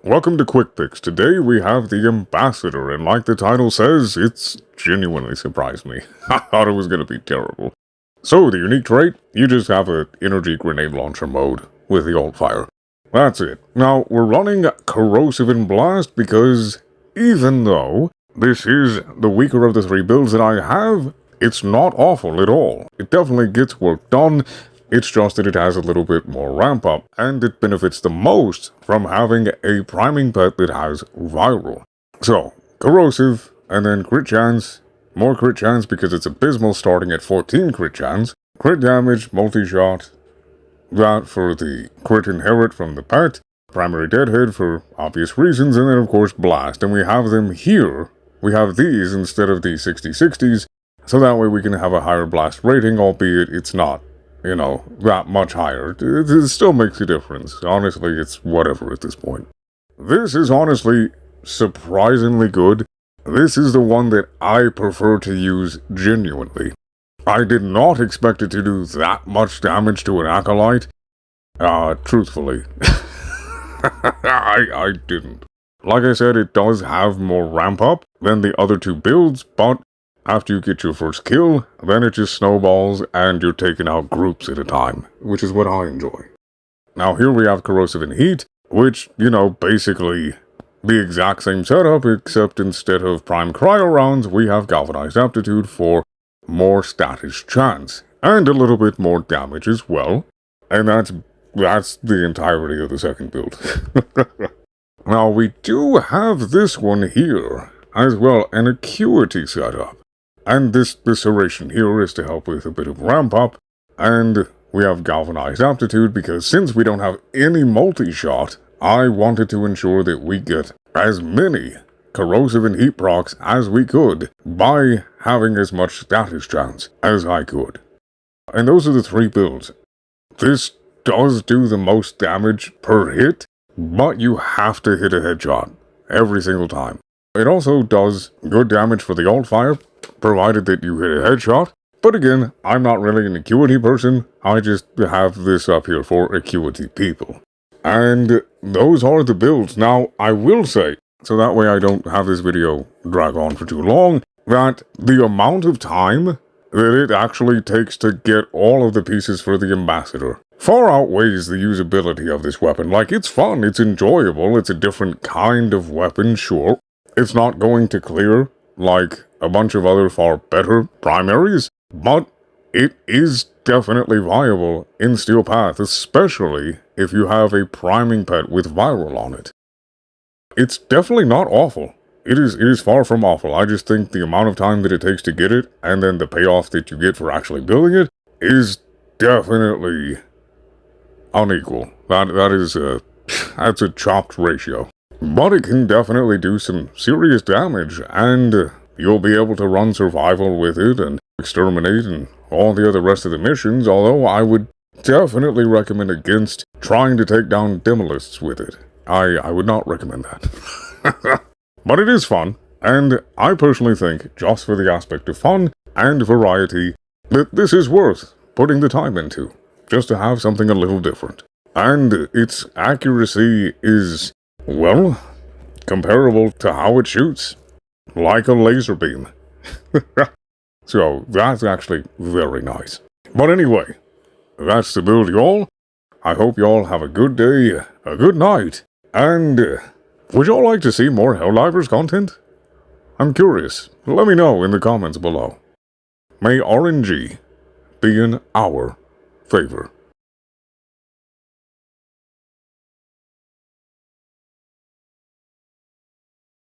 welcome to Quick Picks. Today we have the Ambassador, and like the title says, it's genuinely surprised me. I thought it was going to be terrible. So, the unique trait, you just have an energy grenade launcher mode with the alt fire. That's it. Now, we're running Corrosive and Blast because even though this is the weaker of the three builds that I have, it's not awful at all. It definitely gets work done. It's just that it has a little bit more ramp up, and it benefits the most from having a priming pet that has viral. So, Corrosive, and then crit chance, more crit chance because it's abysmal starting at 14 crit chance, crit damage, multi-shot, that for the crit inherit from the pet, primary deadhead for obvious reasons, and then of course blast. And we have them here. We have these instead of the 60/60s, so that way we can have a higher blast rating, albeit it's not, that much higher. It still makes a difference. Honestly, it's whatever at this point. This is honestly surprisingly good. This is the one that I prefer to use genuinely. I did not expect it to do that much damage to an Acolyte. Truthfully. I didn't. Like I said, it does have more ramp up than the other two builds, but after you get your first kill, then it just snowballs and you're taking out groups at a time, which is what I enjoy. Now here we have Corrosive and Heat, which, basically the exact same setup, except instead of Prime Cryo rounds, we have Galvanized Aptitude for more status chance, and a little bit more damage as well, and that's the entirety of the second build. Now we do have this one here, as well, an Acuity setup. And this serration here is to help with a bit of ramp up, and we have Galvanized Aptitude because since we don't have any multi-shot, I wanted to ensure that we get as many Corrosive and Heat procs as we could by having as much status chance as I could. And those are the three builds. This does do the most damage per hit, but you have to hit a headshot every single time. It also does good damage for the alt fire, provided that you hit a headshot. But again, I'm not really an Acuity person, I just have this up here for Acuity people. And those are the builds. Now, I will say, so that way I don't have this video drag on for too long, that the amount of time that it actually takes to get all of the pieces for the Ambassador far outweighs the usability of this weapon. Like, it's fun, it's enjoyable, it's a different kind of weapon, sure. It's not going to clear like a bunch of other far better primaries, but it is definitely viable in Steel Path, especially if you have a priming pet with viral on it. It's definitely not awful. It is far from awful. I just think the amount of time that it takes to get it, and then the payoff that you get for actually building it, is definitely unequal. That's a chopped ratio. But it can definitely do some serious damage, and you'll be able to run survival with it, and exterminate, and all the other rest of the missions, although I would definitely recommend against trying to take down Demolists with it. I would not recommend that. But it is fun, and I personally think, just for the aspect of fun and variety, that this is worth putting the time into, just to have something a little different. And its accuracy is, well, comparable to how it shoots, like a laser beam. So that's actually very nice. But anyway, that's the build, y'all. I hope y'all have a good day, a good night, and would y'all like to see more Helldivers content? I'm curious. Let me know in the comments below. May RNG be in our favor.